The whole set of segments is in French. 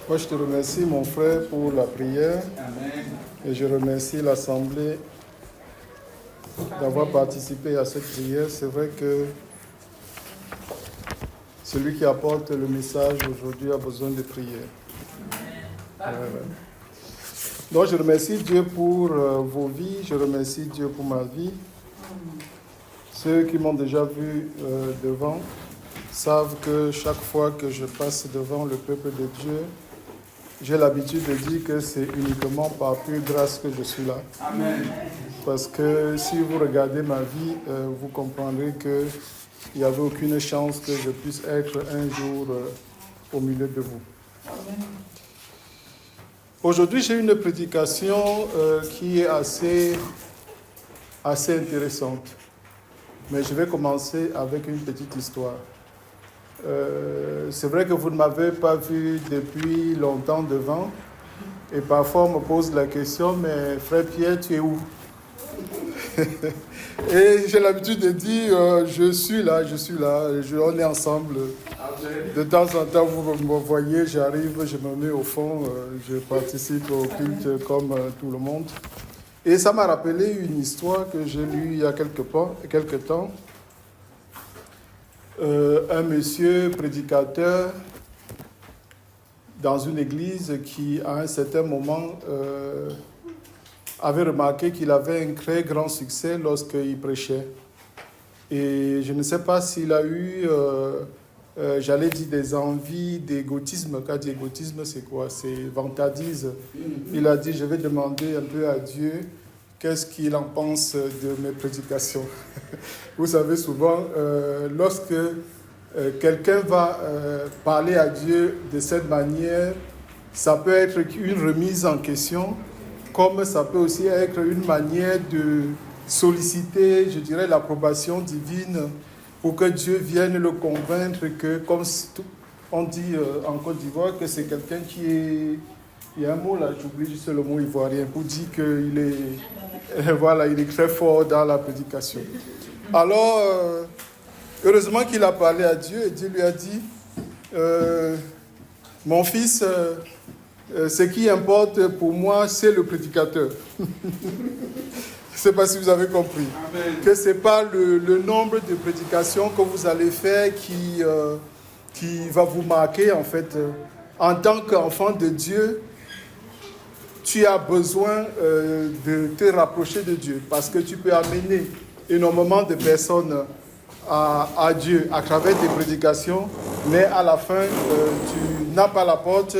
Moi, je te remercie, mon frère, pour la prière. Amen. Et je remercie l'Assemblée d'avoir participé à cette prière. C'est vrai que celui qui apporte le message aujourd'hui a besoin de prière. Donc, je remercie Dieu pour vos vies. Je remercie Dieu pour ma vie. Ceux qui m'ont déjà vu devant savent que chaque fois que je passe devant le peuple de Dieu, j'ai l'habitude de dire que c'est uniquement par pure grâce que je suis là. Amen. Parce que si vous regardez ma vie, vous comprendrez qu'il n'y avait aucune chance que je puisse être un jour au milieu de vous. Amen. Aujourd'hui, j'ai une prédication qui est assez intéressante. Mais je vais commencer avec une petite histoire. C'est vrai que vous ne m'avez pas vu depuis longtemps devant. Et parfois, on me pose la question, mais frère Pierre, tu es où? Et j'ai l'habitude de dire, je suis là, on est ensemble. De temps en temps, vous me voyez, j'arrive, je me mets au fond, je participe au culte comme tout le monde. Et ça m'a rappelé une histoire que j'ai lue il y a quelque temps. Un monsieur prédicateur dans une église qui, à un certain moment, avait remarqué qu'il avait un très grand succès lorsqu'il prêchait. Et je ne sais pas s'il a eu, j'allais dire, des envies d'égotisme. Quand dit égotisme, c'est quoi? C'est vantardise. Il a dit, je vais demander un peu à Dieu qu'est-ce qu'il en pense de mes prédications. Vous savez, souvent, lorsque quelqu'un va parler à Dieu de cette manière, ça peut être une remise en question, comme ça peut aussi être une manière de solliciter, je dirais, l'approbation divine pour que Dieu vienne le convaincre que, comme on dit en Côte d'Ivoire, que c'est quelqu'un qui est... Il y a un mot là, j'oublie juste le mot ivoirien, pour dire qu'il est, voilà, il est très fort dans la prédication. Alors, heureusement qu'il a parlé à Dieu et Dieu lui a dit, mon fils, ce qui importe pour moi, c'est le prédicateur. Je ne sais pas si vous avez compris. Amen. Que ce n'est pas le nombre de prédications que vous allez faire qui va vous marquer, en fait. En tant qu'enfant de Dieu, tu as besoin de te rapprocher de Dieu parce que tu peux amener énormément de personnes à Dieu à travers tes prédications, mais à la fin, tu n'as pas la porte,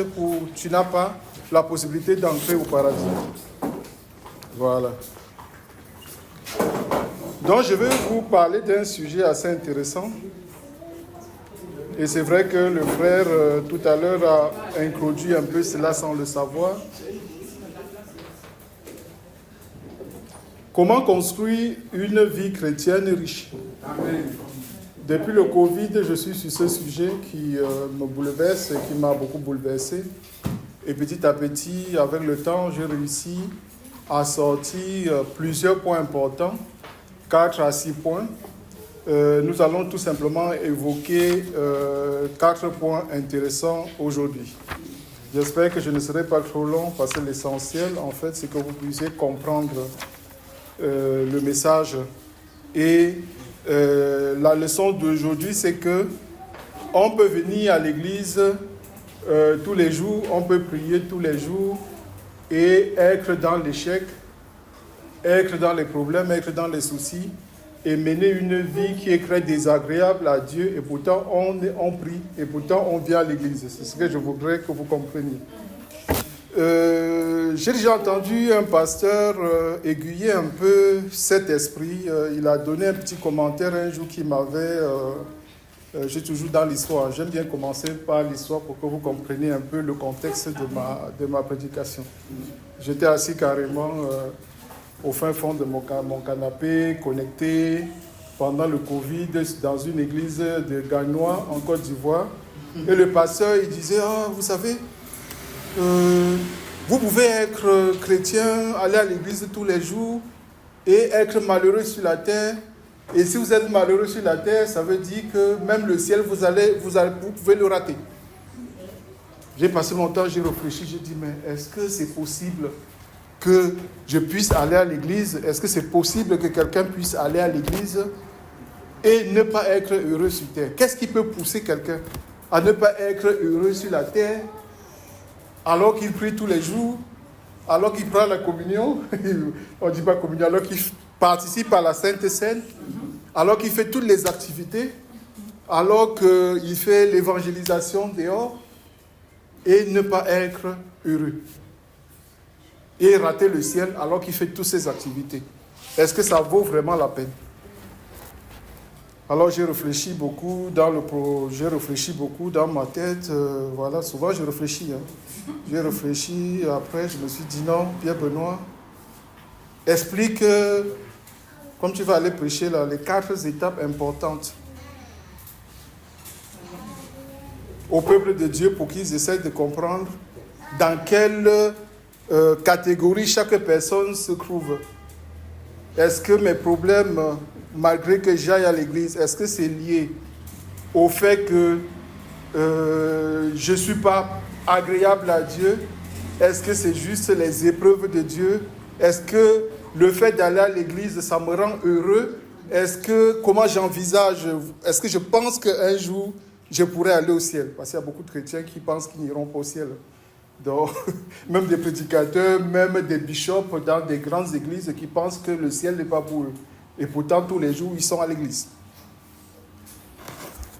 tu n'as pas la possibilité d'entrer au paradis. Voilà. Donc, je vais vous parler d'un sujet assez intéressant. Et c'est vrai que le frère, tout à l'heure, a introduit un peu cela sans le savoir. Comment construire une vie chrétienne riche? Amen. Depuis le Covid, je suis sur ce sujet qui me bouleverse et qui m'a beaucoup bouleversé. Et petit à petit, avec le temps, j'ai réussi à sortir plusieurs points importants, 4 à 6 points. Nous allons tout simplement évoquer 4 points intéressants aujourd'hui. J'espère que je ne serai pas trop long parce que l'essentiel, en fait, c'est que vous puissiez comprendre le message. Et la leçon d'aujourd'hui, c'est que on peut venir à l'église tous les jours, on peut prier tous les jours et être dans l'échec, être dans les problèmes, être dans les soucis et mener une vie qui est très désagréable à Dieu et pourtant on prie et pourtant on vient à l'église. C'est ce que je voudrais que vous compreniez. J'ai déjà entendu un pasteur aiguiller un peu cet esprit. Il a donné un petit commentaire un jour qui m'avait... j'ai toujours dans l'histoire. J'aime bien commencer par l'histoire pour que vous compreniez un peu le contexte de ma prédication. J'étais assis carrément au fin fond de mon canapé, connecté, pendant le Covid, dans une église de Gagnois, en Côte d'Ivoire. Et le pasteur, il disait, vous savez... vous pouvez être chrétien, aller à l'église tous les jours et être malheureux sur la terre. Et si vous êtes malheureux sur la terre, ça veut dire que même le ciel, vous pouvez le rater. J'ai passé mon temps, j'ai réfléchi, j'ai dit, mais est-ce que c'est possible que je puisse aller à l'église? Est-ce que c'est possible que quelqu'un puisse aller à l'église et ne pas être heureux sur terre? Qu'est-ce qui peut pousser quelqu'un à ne pas être heureux sur la terre alors qu'il prie tous les jours, alors qu'il prend la communion, on ne dit pas communion, alors qu'il participe à la Sainte Seine, alors qu'il fait toutes les activités, alors qu'il fait l'évangélisation dehors, et ne pas être heureux. Et rater le ciel alors qu'il fait toutes ces activités. Est-ce que ça vaut vraiment la peine? Alors j'ai réfléchi beaucoup dans ma tête. Voilà, souvent je réfléchis. J'ai réfléchi, après je me suis dit non, Pierre Benoît, explique, comme tu vas aller prêcher là, les 4 étapes importantes au peuple de Dieu pour qu'ils essayent de comprendre dans quelle catégorie chaque personne se trouve. Est-ce que mes problèmes, malgré que j'aille à l'église, est-ce que c'est lié au fait que je ne suis pas agréable à Dieu? Est-ce que c'est juste les épreuves de Dieu? Est-ce que le fait d'aller à l'église, ça me rend heureux? Comment j'envisage? Est-ce que je pense qu'un jour, je pourrais aller au ciel? Parce qu'il y a beaucoup de chrétiens qui pensent qu'ils n'iront pas au ciel. Donc, même des prédicateurs, même des bishops dans des grandes églises qui pensent que le ciel n'est pas pour eux. Et pourtant, tous les jours, ils sont à l'église.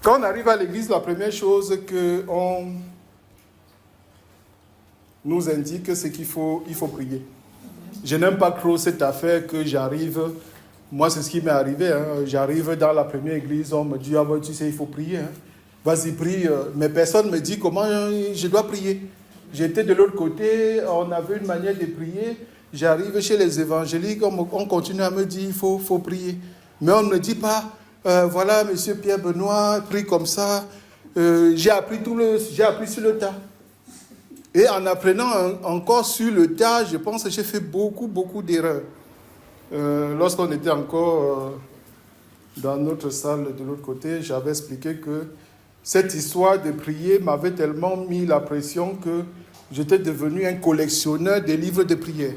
Quand on arrive à l'église, la première chose qu'on nous indique, c'est qu'il faut prier. Je n'aime pas trop cette affaire que j'arrive. Moi, c'est ce qui m'est arrivé. J'arrive dans la première église, on me dit, ah ben, tu sais, il faut prier. Vas-y, prie. Mais personne ne me dit comment je dois prier. J'étais de l'autre côté, on avait une manière de prier. J'arrive chez les évangéliques, on continue à me dire, il faut prier. Mais on ne me dit pas, voilà, monsieur Pierre Benoît, prie comme ça. J'ai appris sur le tas. Et en apprenant encore sur le tas, je pense que j'ai fait beaucoup d'erreurs. Lorsqu'on était encore dans notre salle de l'autre côté, j'avais expliqué que cette histoire de prier m'avait tellement mis la pression que j'étais devenu un collectionneur des livres de prière.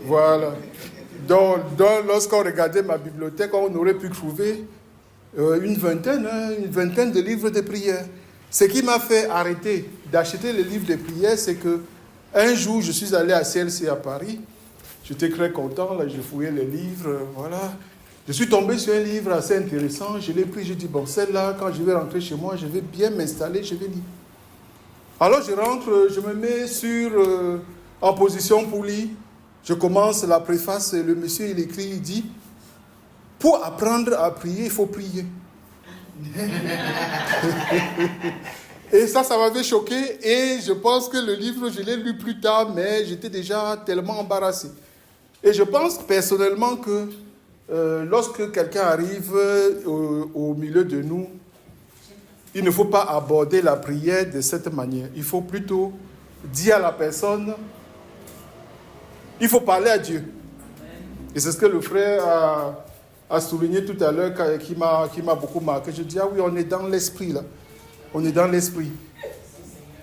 Voilà. Donc, lorsqu'on regardait ma bibliothèque, on aurait pu trouver une vingtaine de livres de prière. Ce qui m'a fait arrêter d'acheter les livres de prière, c'est que un jour, je suis allé à CLC à Paris. J'étais très content, là, je fouillais les livres, voilà. Je suis tombé sur un livre assez intéressant, je l'ai pris, j'ai dit, bon, celle-là, quand je vais rentrer chez moi, je vais bien m'installer, je vais lire. Alors je rentre, je me mets en position pour lire. Je commence la préface, et le monsieur, il écrit, il dit, pour apprendre à prier, il faut prier. Et ça m'avait choqué, et je pense que le livre, je l'ai lu plus tard, mais j'étais déjà tellement embarrassé. Et je pense personnellement que lorsque quelqu'un arrive au milieu de nous, il ne faut pas aborder la prière de cette manière. Il faut plutôt dire à la personne, il faut parler à Dieu. Et c'est ce que le frère a souligné tout à l'heure, qui m'a beaucoup marqué. Je dis, ah oui, on est dans l'esprit là. On est dans l'esprit.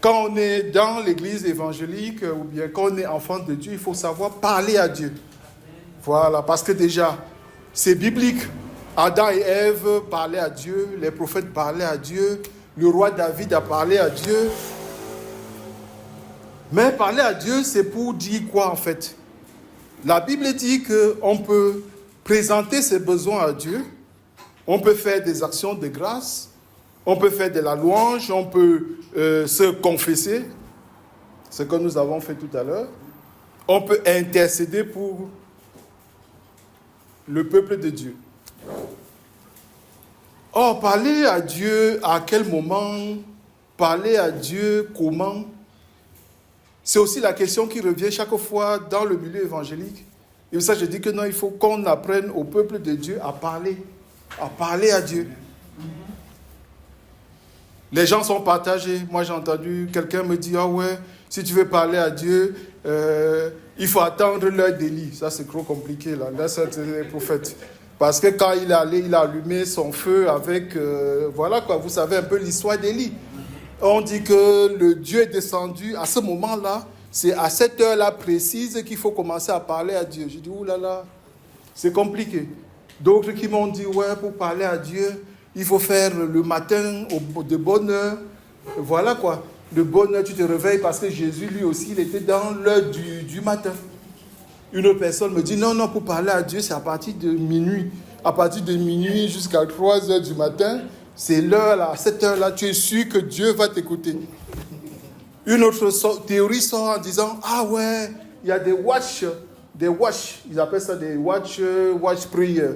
Quand on est dans l'église évangélique, ou bien quand on est enfant de Dieu, il faut savoir parler à Dieu. Voilà, parce que déjà, c'est biblique. Adam et Ève parlaient à Dieu, les prophètes parlaient à Dieu, le roi David a parlé à Dieu. Mais parler à Dieu, c'est pour dire quoi en fait? La Bible dit qu'on peut présenter ses besoins à Dieu, on peut faire des actions de grâce, on peut faire de la louange, on peut se confesser, ce que nous avons fait tout à l'heure. On peut intercéder pour le peuple de Dieu. Or, parler à Dieu à quel moment? Parler à Dieu comment? C'est aussi la question qui revient chaque fois dans le milieu évangélique. Et ça, je dis que non, il faut qu'on apprenne au peuple de Dieu à parler à Dieu. Les gens sont partagés. Moi, j'ai entendu quelqu'un me dire, ah ouais, si tu veux parler à Dieu, il faut attendre l'heure d'Élie. Ça, c'est trop compliqué, là. Là, c'est les prophètes. Parce que quand il est allé, il a allumé son feu avec... voilà, quoi, vous savez un peu l'histoire d'Élie. On dit que le Dieu est descendu. À ce moment-là, c'est à cette heure-là précise qu'il faut commencer à parler à Dieu. J'ai dit, oulala, c'est compliqué. D'autres qui m'ont dit, ouais, pour parler à Dieu, il faut faire le matin de bonne heure. Voilà quoi. De bonne heure, tu te réveilles parce que Jésus, lui aussi, il était dans l'heure du matin. Une autre personne me dit, non, pour parler à Dieu, c'est à partir de minuit. À partir de minuit jusqu'à 3 heures du matin, c'est l'heure là, à cette heure-là, tu es sûr que Dieu va t'écouter. Une autre théorie sort en disant, ah ouais, il y a des watch, ils appellent ça des watch prayer.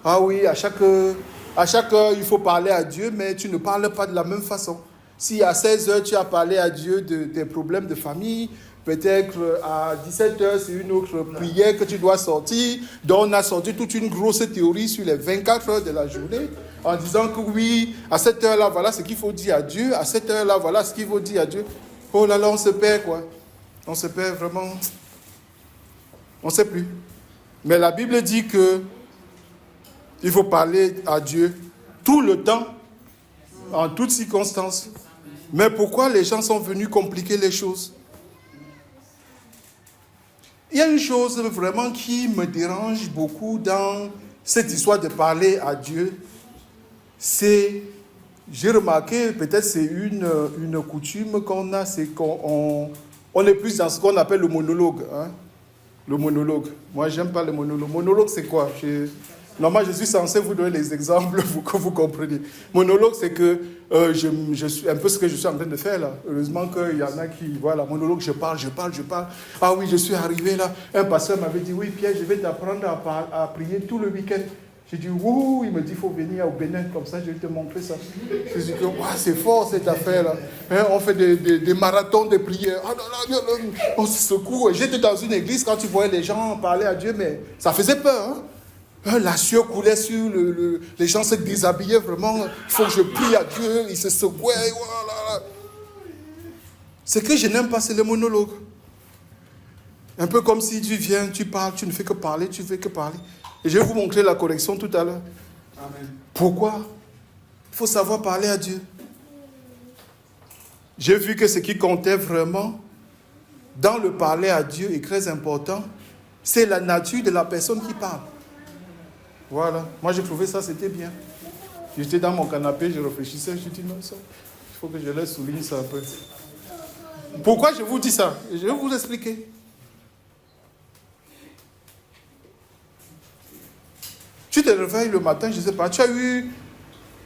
Ah oui, à chaque heure, il faut parler à Dieu, mais tu ne parles pas de la même façon. Si à 16 heures, tu as parlé à Dieu de tes problèmes de famille, peut-être à 17 heures, c'est une autre prière que tu dois sortir. Donc, on a sorti toute une grosse théorie sur les 24 heures de la journée, en disant que oui, à cette heure-là, voilà ce qu'il faut dire à Dieu. À cette heure-là, voilà ce qu'il faut dire à Dieu. Oh là là, on se perd, quoi. On se perd vraiment. On ne sait plus. Mais la Bible dit que il faut parler à Dieu tout le temps, en toutes circonstances. Mais pourquoi les gens sont venus compliquer les choses? Il y a une chose vraiment qui me dérange beaucoup dans cette histoire de parler à Dieu. C'est, j'ai remarqué, peut-être c'est une coutume qu'on a, c'est qu'on est plus dans ce qu'on appelle le monologue. Hein? Le monologue. Moi, j'aime pas le monologue. Monologue, c'est quoi? Normalement, je suis censé vous donner les exemples pour que vous compreniez. Monologue, c'est que je suis un peu ce que je suis en train de faire là. Heureusement qu'il y en a qui, voilà, monologue, je parle. Ah oui, je suis arrivé là. Un pasteur m'avait dit, oui, Pierre, je vais t'apprendre à prier tout le week-end. J'ai dit, ouh, il me dit, il faut venir au Bénin, comme ça, je vais te montrer ça. Je dis, c'est fort cette affaire-là. Hein, on fait des marathons de prières. On se secoue. J'étais dans une église, quand tu voyais les gens parler à Dieu, mais ça faisait peur. Hein? La sueur coulait sur les gens se déshabillaient vraiment. Il faut que je prie à Dieu. Ils se secouaient. Voilà. Ce que je n'aime pas, c'est le monologue. Un peu comme si tu viens, tu parles, tu ne fais que parler, tu fais que parler. Et je vais vous montrer la correction tout à l'heure. Amen. Pourquoi? Il faut savoir parler à Dieu. J'ai vu que ce qui comptait vraiment dans le parler à Dieu est très important. C'est la nature de la personne qui parle. Voilà. Moi, j'ai trouvé ça, c'était bien. J'étais dans mon canapé, je réfléchissais, je dis non, ça, il faut que je leur souligne ça un peu. Pourquoi je vous dis ça? Je vais vous expliquer. Tu te réveilles le matin, je ne sais pas, tu as eu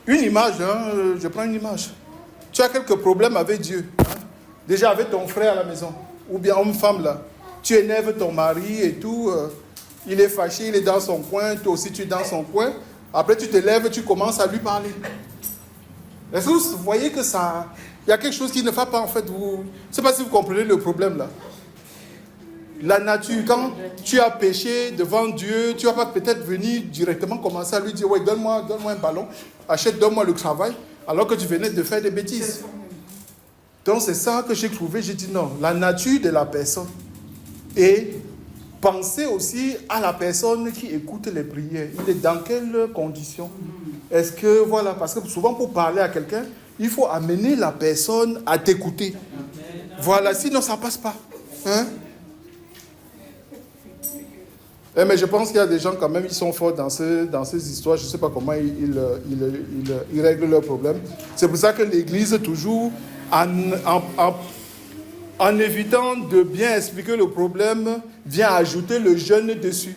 une image, hein, je prends une image. Tu as quelques problèmes avec Dieu. Hein, déjà avec ton frère à la maison, ou bien homme-femme là. Tu énerves ton mari et tout. Il est fâché, il est dans son coin, toi aussi tu es dans son coin. Après tu te lèves, tu commences à lui parler. Est-ce que vous voyez que ça... Il y a quelque chose qui ne va pas en fait. Je ne sais pas si vous comprenez le problème là. La nature, quand tu as péché devant Dieu, tu ne vas pas peut-être venir directement commencer à lui dire, ouais, donne-moi un ballon, donne-moi le travail, alors que tu venais de faire des bêtises. Donc c'est ça que j'ai trouvé, j'ai dit non, la nature de la personne. Et pensez aussi à la personne qui écoute les prières. Il est dans quelles conditions? Est-ce que, voilà, parce que souvent pour parler à quelqu'un, il faut amener la personne à t'écouter. Voilà, sinon ça ne passe pas. Hein? Mais je pense qu'il y a des gens quand même, ils sont forts dans ces histoires. Je ne sais pas comment ils règlent leurs problèmes. C'est pour ça que l'Église, toujours, en évitant de bien expliquer le problème, vient ajouter le jeûne dessus.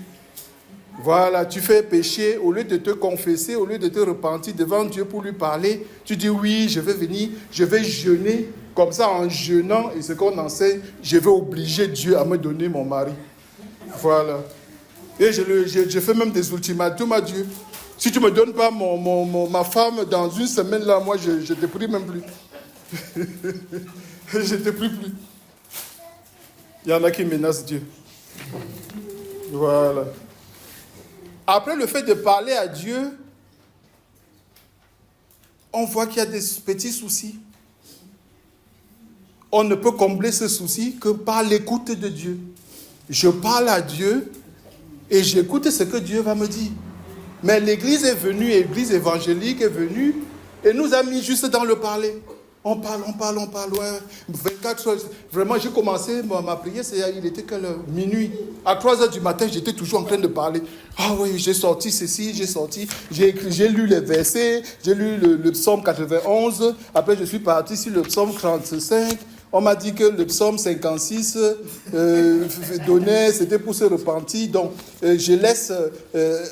Voilà, tu fais péché, au lieu de te confesser, au lieu de te repentir devant Dieu pour lui parler, tu dis oui, je vais venir, je vais jeûner. Comme ça, en jeûnant, et ce qu'on enseigne, je vais obliger Dieu à me donner mon mari. Voilà. Et je fais même des ultimatums à Dieu. Si tu ne me donnes pas ma femme dans une semaine, là, moi, je ne te prie même plus. Je ne te prie plus. Il y en a qui menacent Dieu. Voilà. Après le fait de parler à Dieu, on voit qu'il y a des petits soucis. On ne peut combler ce souci que par l'écoute de Dieu. Je parle à Dieu et j'écoute ce que Dieu va me dire. Mais l'église est venue, l'église évangélique est venue et nous a mis juste dans le parler. On parle, ouais. 24 heures. Vraiment, j'ai commencé ma prière, il était quelle heure? Minuit. À 3 heures du matin, j'étais toujours en train de parler. Ah oui, j'ai sorti ceci, j'ai lu les versets, j'ai lu le psaume 91. Après, je suis parti sur le psaume 35. On m'a dit que le psaume 56 donnait, c'était pour se repentir. Donc, je laisse,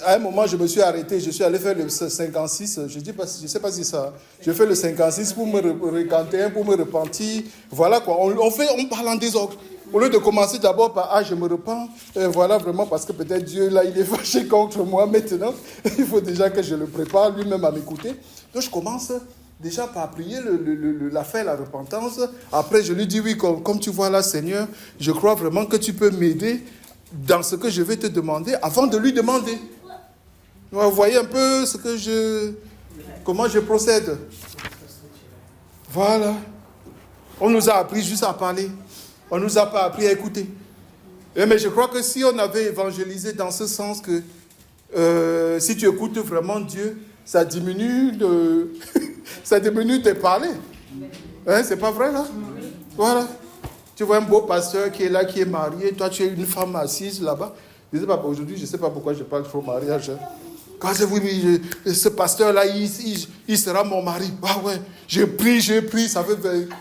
à un moment, je me suis arrêté, je suis allé faire le 56. Je ne sais pas si ça. Je fais le 56 pour me recanter, pour me repentir. Voilà quoi, on parle en désordre. Au lieu de commencer d'abord par « Ah, je me repens », voilà vraiment parce que peut-être Dieu, là, il est fâché contre moi maintenant. Il faut déjà que je le prépare lui-même à m'écouter. Donc, je commence déjà par prier, la fin, la repentance. Après, je lui dis, oui, comme tu vois là, Seigneur, je crois vraiment que tu peux m'aider dans ce que je vais te demander avant de lui demander. Vous voyez un peu comment je procède. Voilà. On nous a appris juste à parler. On ne nous a pas appris à écouter. Mais je crois que si on avait évangélisé dans ce sens que si tu écoutes vraiment Dieu, ça diminue ça diminue tes parler. Hein, c'est pas vrai, là? Voilà. Tu vois un beau pasteur qui est là, qui est marié. Toi, tu es une femme assise là-bas. Je sais pas, aujourd'hui, je ne sais pas pourquoi je parle trop mariage. Hein. Quand je oui, ce pasteur-là, il sera mon mari. Ah ouais, j'ai pris. Ça fait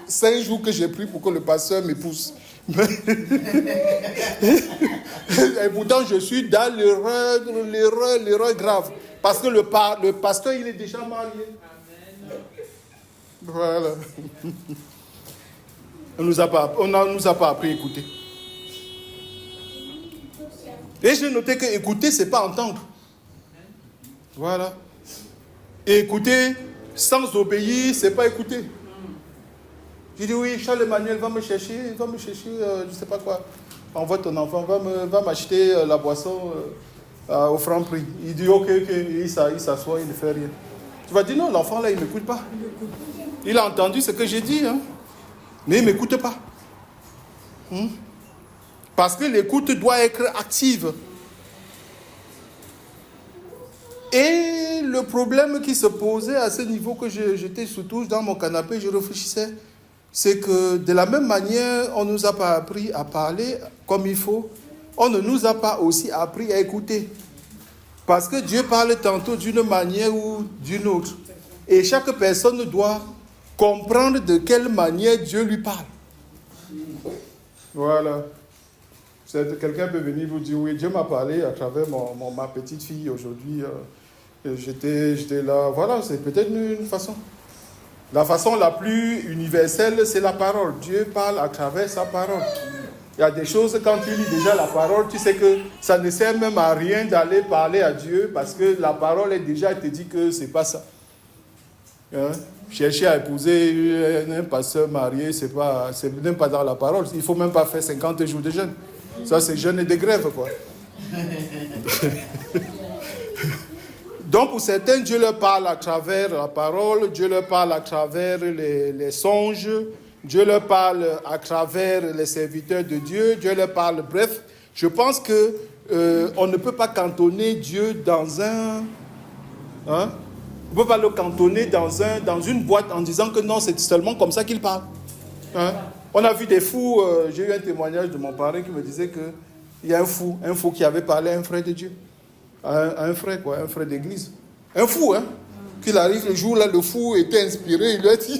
5 jours que j'ai pris pour que le pasteur m'épouse. Et pourtant, je suis dans l'erreur grave. Parce que le pasteur, il est déjà marié. Voilà. On ne nous a pas appris à écouter. Et j'ai noté que écouter, ce n'est pas entendre. Voilà. Et écouter sans obéir, ce n'est pas écouter. J'ai dit oui, Charles-Emmanuel, va me chercher, je ne sais pas quoi. Envoie ton enfant, va m'acheter la boisson au franc prix. Il dit ok, il s'assoit, il ne fait rien. Tu vas dire non, l'enfant là, il ne m'écoute pas. Il a entendu ce que j'ai dit, hein, mais il ne m'écoute pas. Parce que l'écoute doit être active. Et le problème qui se posait à ce niveau que j'étais surtout dans mon canapé, je réfléchissais, c'est que de la même manière, on ne nous a pas appris à parler comme il faut, on ne nous a pas aussi appris à écouter. Parce que Dieu parle tantôt d'une manière ou d'une autre. Et chaque personne doit comprendre de quelle manière Dieu lui parle. Voilà. Quelqu'un peut venir vous dire, oui, Dieu m'a parlé à travers ma petite fille aujourd'hui. J'étais là. Voilà, c'est peut-être une façon. La façon la plus universelle, c'est la parole. Dieu parle à travers sa parole. Il y a des choses, quand tu lis déjà la parole, tu sais que ça ne sert même à rien d'aller parler à Dieu parce que la parole est déjà, te dit que c'est pas ça. Hein? Chercher à épouser un pasteur marié, c'est même pas dans la parole. Il ne faut même pas faire 50 jours de jeûne. Ça, c'est jeûne et de grève, quoi. Donc, pour certains, Dieu leur parle à travers la parole, Dieu leur parle à travers les songes, Dieu leur parle à travers les serviteurs de Dieu, Dieu leur parle, bref. Je pense que on ne peut pas cantonner Dieu dans un... Hein? On ne peut pas le cantonner dans une boîte en disant que non, c'est seulement comme ça qu'il parle. Hein? On a vu des fous, j'ai eu un témoignage de mon parrain qui me disait qu'il y a un fou qui avait parlé à un frère de Dieu. Un frère, quoi, un frère d'église. Un fou, hein. Qu'il arrive le jour là, le fou était inspiré, il lui a dit.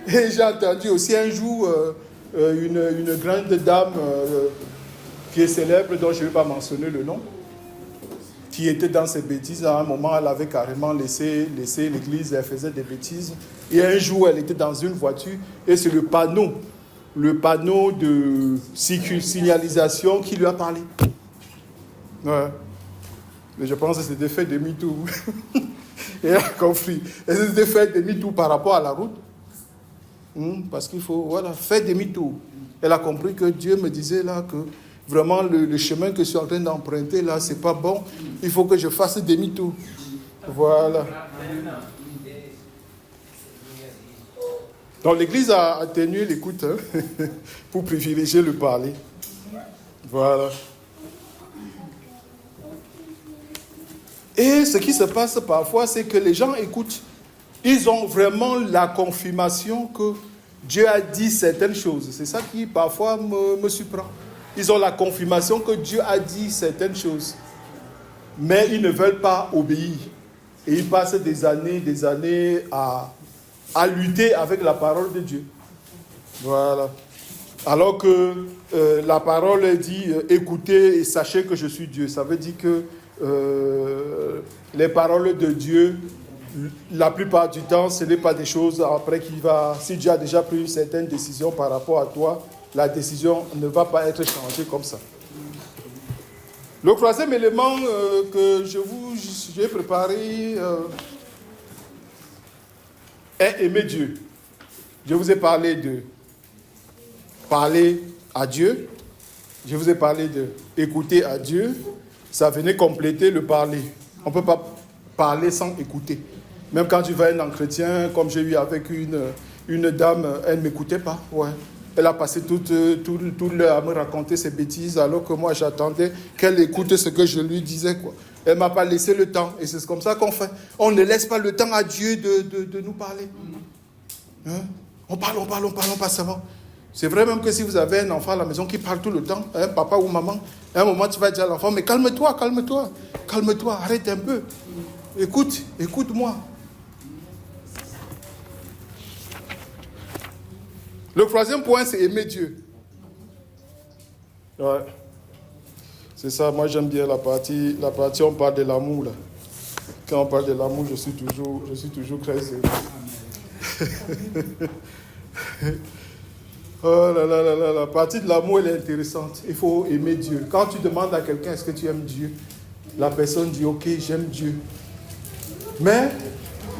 Et j'ai entendu aussi un jour une grande dame qui est célèbre, dont je ne vais pas mentionner le nom, qui était dans ses bêtises. À un moment, elle avait carrément laissé l'église, elle faisait des bêtises. Et un jour, elle était dans une voiture et c'est le panneau de signalisation qui lui a parlé. Ouais. Mais je pense que c'était fait demi-tour. Et elle a compris. Et c'était fait demi-tour par rapport à la route. Parce qu'il faut faire demi-tour. Elle a compris que Dieu me disait là que vraiment le chemin que je suis en train d'emprunter là, c'est pas bon. Il faut que je fasse demi-tour. Voilà. Donc l'église a atténué l'écoute pour privilégier le parler. Voilà. Et ce qui se passe parfois, c'est que les gens écoutent. ils ont vraiment la confirmation que Dieu a dit certaines choses. C'est ça qui parfois me surprend. Ils ont la confirmation que Dieu a dit certaines choses. Mais ils ne veulent pas obéir. Et ils passent des années à lutter avec la parole de Dieu. Voilà. Alors que la parole dit écoutez et sachez que je suis Dieu. Ça veut dire que les paroles de Dieu, la plupart du temps, ce n'est pas des choses après qu'il va... Si Dieu a déjà pris une certaine décision par rapport à toi, la décision ne va pas être changée comme ça. Le troisième élément que j'ai préparé est aimer Dieu. Je vous ai parlé de parler à Dieu. Je vous ai parlé de écouter à Dieu. Ça venait compléter le parler. On ne peut pas parler sans écouter. Même quand tu vas à un entretien, comme j'ai eu avec une dame, elle ne m'écoutait pas. Ouais. Elle a passé toute l'heure à me raconter ses bêtises, alors que moi, j'attendais qu'elle écoute ce que je lui disais, quoi. Elle ne m'a pas laissé le temps. Et c'est comme ça qu'on fait. On ne laisse pas le temps à Dieu de nous parler. Hein? On parle, pas seulement. C'est vrai même que si vous avez un enfant à la maison qui parle tout le temps, hein, papa ou maman, à un moment, tu vas dire à l'enfant, mais calme-toi, arrête un peu. Écoute-moi. Le troisième point, c'est aimer Dieu. Ouais. C'est ça, moi j'aime bien la partie on parle de l'amour. Là. Quand on parle de l'amour, je suis toujours très heureux. Oh là là là là, la partie de l'amour, elle est intéressante. Il faut aimer Dieu. Quand tu demandes à quelqu'un, est-ce que tu aimes Dieu? La personne dit, ok, j'aime Dieu. Mais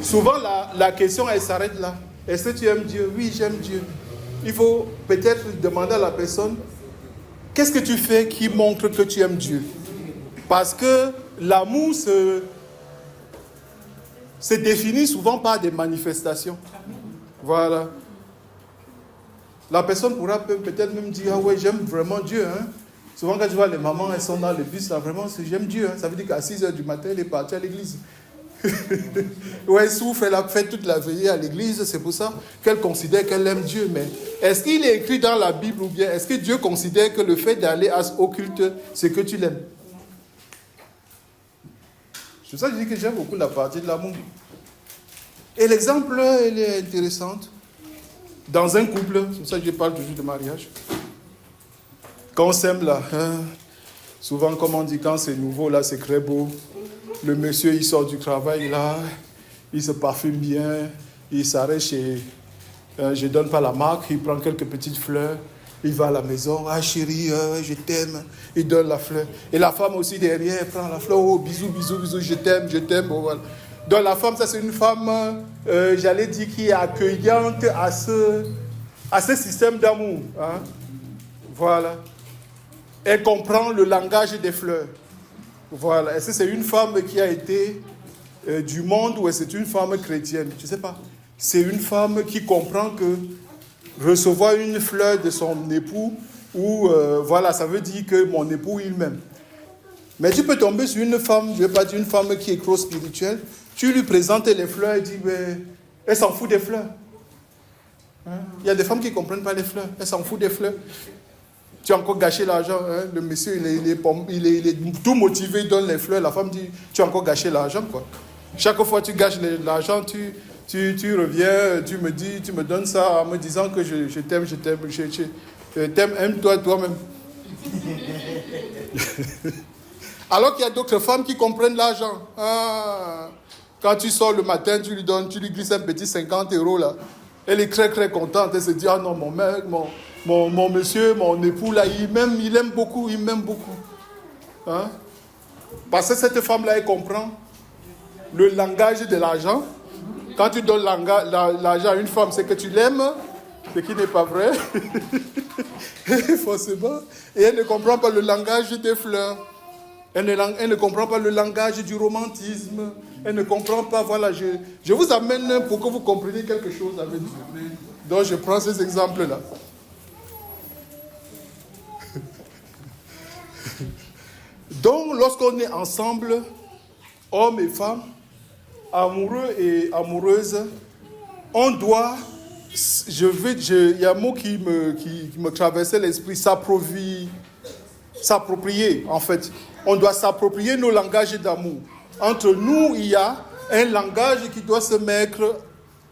souvent, la question, elle s'arrête là. Est-ce que tu aimes Dieu? Oui, j'aime Dieu. Il faut peut-être demander à la personne, qu'est-ce que tu fais qui montre que tu aimes Dieu? Parce que l'amour se définit souvent par des manifestations. Voilà. La personne pourra peut-être même dire, ah ouais, j'aime vraiment Dieu. Hein? Souvent quand tu vois les mamans, elles sont dans le bus, là, vraiment, j'aime Dieu. Hein? Ça veut dire qu'à 6h du matin, elle est partie à l'église. Ouais, elle souffre, elle a fait toute la veillée à l'église, c'est pour ça qu'elle considère qu'elle aime Dieu. Mais est-ce qu'il est écrit dans la Bible ou bien est-ce que Dieu considère que le fait d'aller au culte, c'est que tu l'aimes? C'est pour ça que je dis que j'aime beaucoup la partie de l'amour. Et l'exemple, elle est intéressante. Dans un couple, c'est pour ça que je parle toujours de mariage. Quand on s'aime là, hein, souvent comme on dit, quand c'est nouveau là, c'est très beau. Le monsieur, il sort du travail là, il se parfume bien, il s'arrête chez, je ne donne pas la marque, il prend quelques petites fleurs, il va à la maison, ah chérie, je t'aime, il donne la fleur. Et la femme aussi derrière, elle prend la fleur, oh bisous, je t'aime, oh, voilà. Donc la femme, ça c'est une femme, j'allais dire, qui est accueillante à ce système d'amour. Hein? Voilà. Elle comprend le langage des fleurs. Voilà. Est-ce que c'est une femme qui a été du monde ou est-ce que c'est une femme chrétienne? Je ne sais pas. C'est une femme qui comprend que recevoir une fleur de son époux, ou voilà, ça veut dire que mon époux, il m'aime. Mais tu peux tomber sur une femme, je ne vais pas dire une femme qui est trop spirituelle, tu lui présentes les fleurs et dis, mais elle s'en fout des fleurs. Hein? Il y a des femmes qui ne comprennent pas les fleurs, elle s'en fout des fleurs. Tu as encore gâché l'argent, hein? Le monsieur, il est tout motivé, il donne les fleurs, la femme dit, tu as encore gâché l'argent, quoi. Chaque fois que tu gâches l'argent, tu reviens, tu me donnes ça en me disant que je t'aime, je t'aime, aime-toi toi-même. Alors qu'il y a d'autres femmes qui comprennent l'argent. Ah, quand tu sors le matin, tu lui glisses un petit 50 € là. Elle est très très contente. Elle se dit, ah non, mon mec, mon monsieur, mon époux là, il m'aime beaucoup. Hein? Parce que cette femme-là, elle comprend le langage de l'argent. Quand tu donnes l'argent à une femme, c'est que tu l'aimes, ce qui n'est pas vrai. Forcément. Et elle ne comprend pas le langage des fleurs. Elle ne comprend pas le langage du romantisme. Elle ne comprend pas, voilà, je vous amène pour que vous compreniez quelque chose avec Dieu. Donc je prends ces exemples-là. Donc lorsqu'on est ensemble, hommes et femmes, amoureux et amoureuse, on doit, il y a un mot qui me traversait l'esprit, s'approprier en fait. On doit s'approprier nos langages d'amour. Entre nous, il y a un langage qui doit se mettre,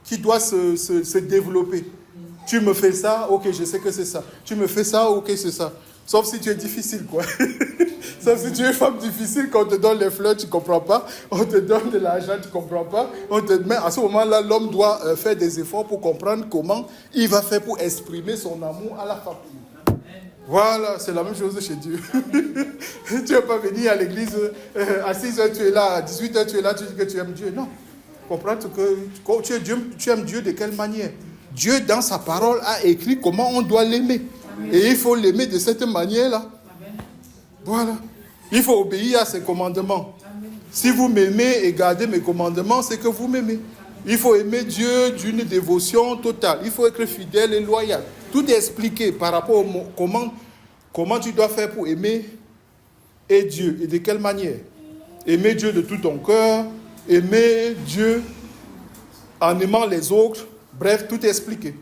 qui doit se développer. Tu me fais ça, ok, je sais que c'est ça. Tu me fais ça, ok, c'est ça. Sauf si tu es difficile, quoi. Sauf si tu es femme difficile, quand on te donne les fleurs, tu ne comprends pas. On te donne de l'argent, tu ne comprends pas. Mais à ce moment-là, l'homme doit faire des efforts pour comprendre comment il va faire pour exprimer son amour à la femme. Voilà, c'est la même chose chez Dieu. Tu ne vas pas venir à l'église, à 6h tu es là, à 18h tu es là, tu dis que tu aimes Dieu. Non. Comprendre que tu aimes Dieu de quelle manière? Dieu, dans sa parole, a écrit comment on doit l'aimer. Et il faut l'aimer de cette manière-là. Voilà. Il faut obéir à ses commandements. Si vous m'aimez et gardez mes commandements, c'est que vous m'aimez. Il faut aimer Dieu d'une dévotion totale. Il faut être fidèle et loyal. Tout est expliqué par rapport au comment tu dois faire pour aimer et Dieu. Et de quelle manière? Aimer Dieu de tout ton cœur. Aimer Dieu en aimant les autres. Bref, tout est expliqué.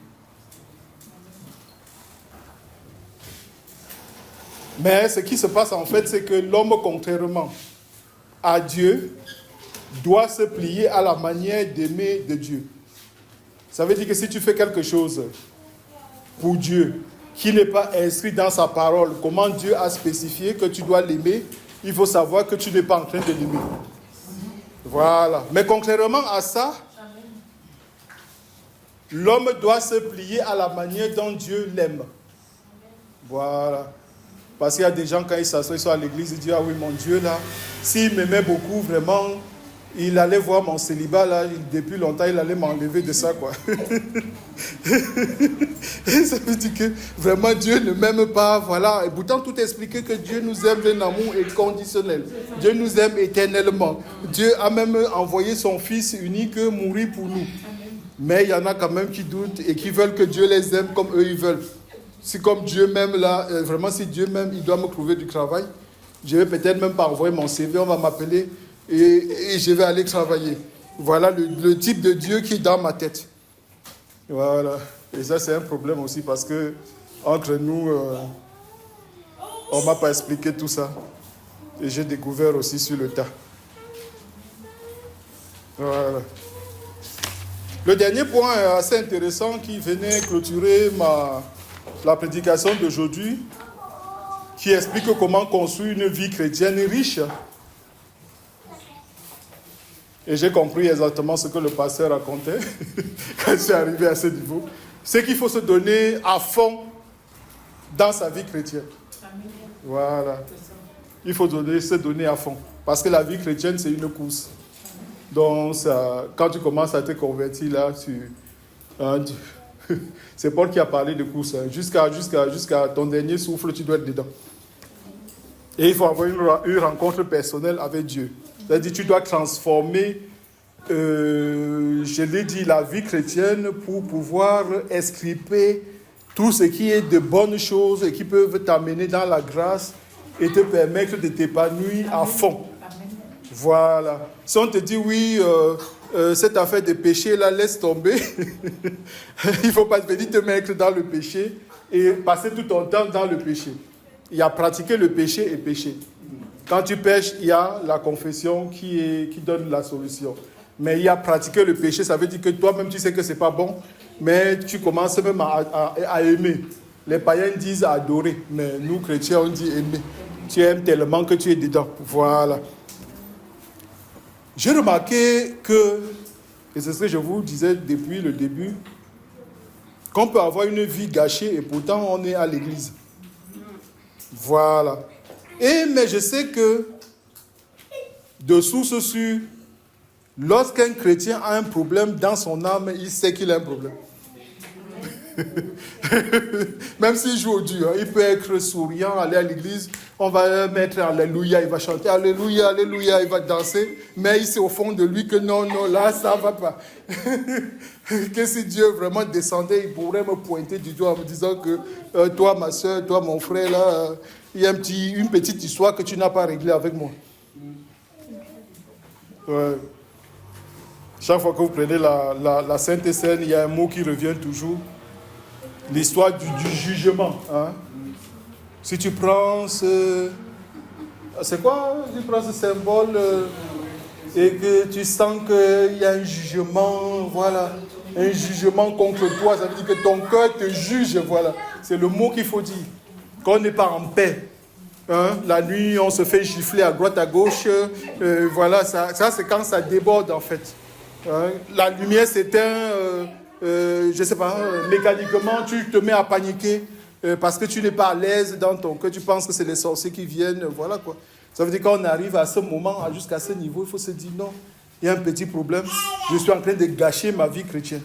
Mais ce qui se passe en fait, c'est que l'homme, contrairement à Dieu, doit se plier à la manière d'aimer de Dieu. Ça veut dire que si tu fais quelque chose pour Dieu, qui n'est pas inscrit dans sa parole, comment Dieu a spécifié que tu dois l'aimer, il faut savoir que tu n'es pas en train de l'aimer. Voilà. Mais contrairement à ça, l'homme doit se plier à la manière dont Dieu l'aime. Voilà. Parce qu'il y a des gens, quand ils s'assoient, ils sont à l'église, ils disent, ah oui, mon Dieu, là, s'il m'aimait beaucoup, vraiment, il allait voir mon célibat, là, depuis longtemps, il allait m'enlever de ça, quoi. Et ça veut dire que, vraiment, Dieu ne m'aime pas, voilà. Et pourtant, tout expliqué que Dieu nous aime d'un amour inconditionnel. Dieu nous aime éternellement. Dieu a même envoyé son Fils unique mourir pour nous. Mais il y en a quand même qui doutent et qui veulent que Dieu les aime comme eux, ils veulent. Si comme Dieu m'aime là, vraiment si Dieu m'aime, il doit me trouver du travail. Je vais peut-être même pas envoyer mon CV, on va m'appeler et je vais aller travailler. Voilà le type de Dieu qui est dans ma tête. Voilà. Et ça c'est un problème aussi parce que entre nous, on ne m'a pas expliqué tout ça. Et j'ai découvert aussi sur le tas. Voilà. Le dernier point assez intéressant qui venait clôturer la prédication d'aujourd'hui, qui explique comment construire une vie chrétienne riche. Et j'ai compris exactement ce que le pasteur racontait quand je suis arrivé à ce niveau. C'est qu'il faut se donner à fond dans sa vie chrétienne. Voilà. Il faut se donner à fond. Parce que la vie chrétienne, c'est une course. Donc, quand tu commences à te convertir, là, c'est Paul qui a parlé de course. Jusqu'à ton dernier souffle, tu dois être dedans. Et il faut avoir une rencontre personnelle avec Dieu. C'est-à-dire, tu dois transformer, je l'ai dit, la vie chrétienne pour pouvoir escriper tout ce qui est de bonnes choses et qui peuvent t'amener dans la grâce et te permettre de t'épanouir à fond. Voilà. Si on te dit oui, cette affaire de péché, là, laisse tomber. Il ne faut pas venir te mettre dans le péché et passer tout ton temps dans le péché. Il y a pratiquer le péché et pécher. Quand tu pêches, il y a la confession qui donne la solution. Mais il y a pratiquer le péché, ça veut dire que toi-même tu sais que ce n'est pas bon, mais tu commences même à aimer. Les païens disent adorer, mais nous chrétiens on dit aimer. Tu aimes tellement que tu es dedans. Voilà. J'ai remarqué que, et c'est ce que je vous disais depuis le début, qu'on peut avoir une vie gâchée et pourtant on est à l'église. Voilà. Mais je sais que, de source sûre, lorsqu'un chrétien a un problème dans son âme, il sait qu'il a un problème. Même s'il joue au dur, il peut être souriant, aller à l'église, on va mettre Alléluia, il va chanter Alléluia, Alléluia, il va danser, mais il sait au fond de lui que non, là, ça ne va pas. Que si Dieu vraiment descendait, il pourrait me pointer du doigt en me disant que toi, ma soeur, toi, mon frère, là, il y a une petite histoire que tu n'as pas réglée avec moi. Ouais. Chaque fois que vous prenez la Sainte Seine, il y a un mot qui revient toujours. L'histoire du jugement. Hein? Si tu prends ce... C'est quoi? Tu prends ce symbole et que tu sens qu'il y a un jugement, voilà. Un jugement contre toi, ça veut dire que ton cœur te juge, voilà. C'est le mot qu'il faut dire. Qu'on n'est pas en paix. Hein? La nuit, on se fait gifler à droite, à gauche. Voilà, ça c'est quand ça déborde, en fait. Hein? La lumière s'éteint, je ne sais pas, mécaniquement, tu te mets à paniquer parce que tu n'es pas à l'aise dans ton cœur. Tu penses que c'est les sorciers qui viennent, voilà quoi. Ça veut dire quand on arrive à ce moment, jusqu'à ce niveau, il faut se dire non, il y a un petit problème. Je suis en train de gâcher ma vie chrétienne.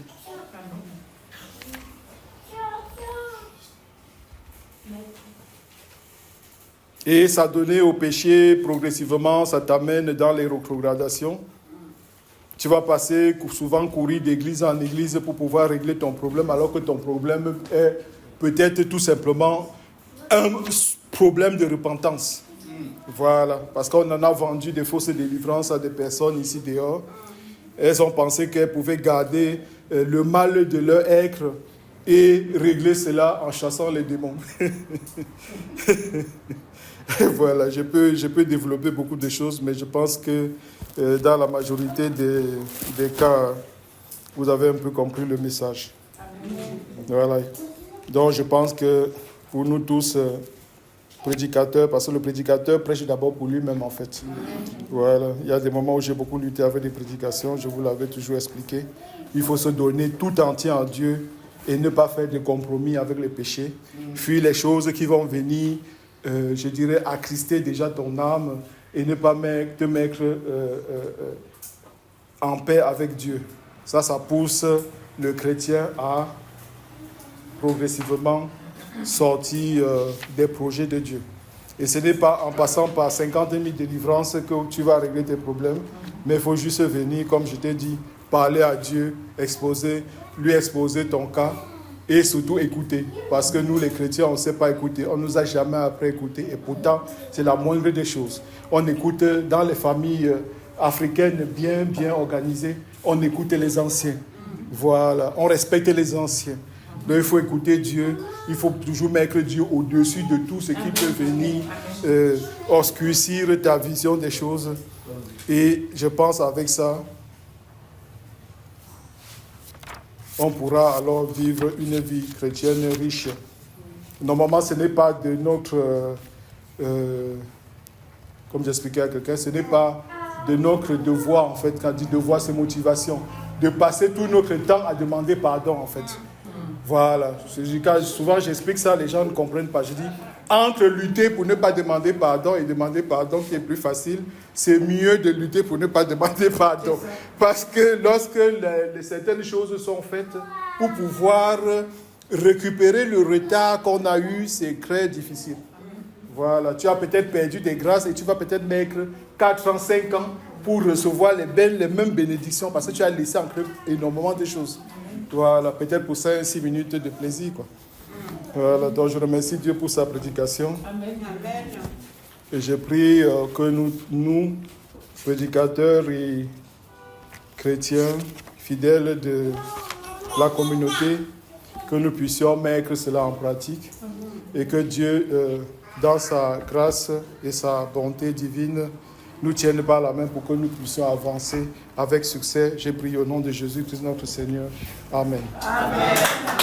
Et ça donnait au péché progressivement, ça t'amène dans les rétrogradations. Tu vas passer souvent courir d'église en église pour pouvoir régler ton problème, alors que ton problème est peut-être tout simplement un problème de repentance. Voilà, parce qu'on en a vendu des fausses délivrances à des personnes ici dehors. Elles ont pensé qu'elles pouvaient garder le mal de leur être et régler cela en chassant les démons. Voilà, je peux développer beaucoup de choses, mais je pense que dans la majorité des cas, vous avez un peu compris le message. Voilà. Donc je pense que pour nous tous, prédicateurs, parce que le prédicateur prêche d'abord pour lui-même en fait. Voilà. Il y a des moments où j'ai beaucoup lutté avec des prédications, je vous l'avais toujours expliqué. Il faut se donner tout entier à Dieu et ne pas faire de compromis avec les péchés. Fuir les choses qui vont venir, je dirais, attrister déjà ton âme et ne pas te mettre en paix avec Dieu. Ça pousse le chrétien à progressivement sortir des projets de Dieu. Et ce n'est pas en passant par 50 000 délivrances que tu vas régler tes problèmes, mais il faut juste venir, comme je t'ai dit, parler à Dieu, lui exposer ton cas et surtout écouter. Parce que nous, les chrétiens, on ne sait pas écouter. On ne nous a jamais appris à écouter. Et pourtant, c'est la moindre des choses. On écoute dans les familles africaines bien organisées, on écoute les anciens. Voilà, on respecte les anciens. Donc il faut écouter Dieu, il faut toujours mettre Dieu au-dessus de tout ce qui peut venir obscurcir ta vision des choses. Et je pense avec ça, on pourra alors vivre une vie chrétienne riche. Normalement, ce n'est pas de notre, comme j'expliquais à quelqu'un, ce n'est pas de notre devoir, en fait, quand on dit devoir, c'est motivation, de passer tout notre temps à demander pardon, en fait. Voilà. Souvent, j'explique ça, les gens ne comprennent pas. Je dis, entre lutter pour ne pas demander pardon et demander pardon, qui est plus facile, c'est mieux de lutter pour ne pas demander pardon. Parce que lorsque certaines choses sont faites, pour pouvoir récupérer le retard qu'on a eu, c'est très difficile. Voilà. Tu as peut-être perdu des grâces et tu vas peut-être mettre 4 ans, 5 ans pour recevoir les mêmes bénédictions parce que tu as laissé entrer énormément de choses. Voilà, peut-être pour 5-6 minutes de plaisir, quoi. Voilà, donc je remercie Dieu pour sa prédication. Amen. Et je prie que nous, prédicateurs et chrétiens, fidèles de la communauté, que nous puissions mettre cela en pratique et que Dieu, dans sa grâce et sa bonté divine, nous tienne par la main pour que nous puissions avancer avec succès. J'ai prié au nom de Jésus-Christ notre Seigneur. Amen. Amen.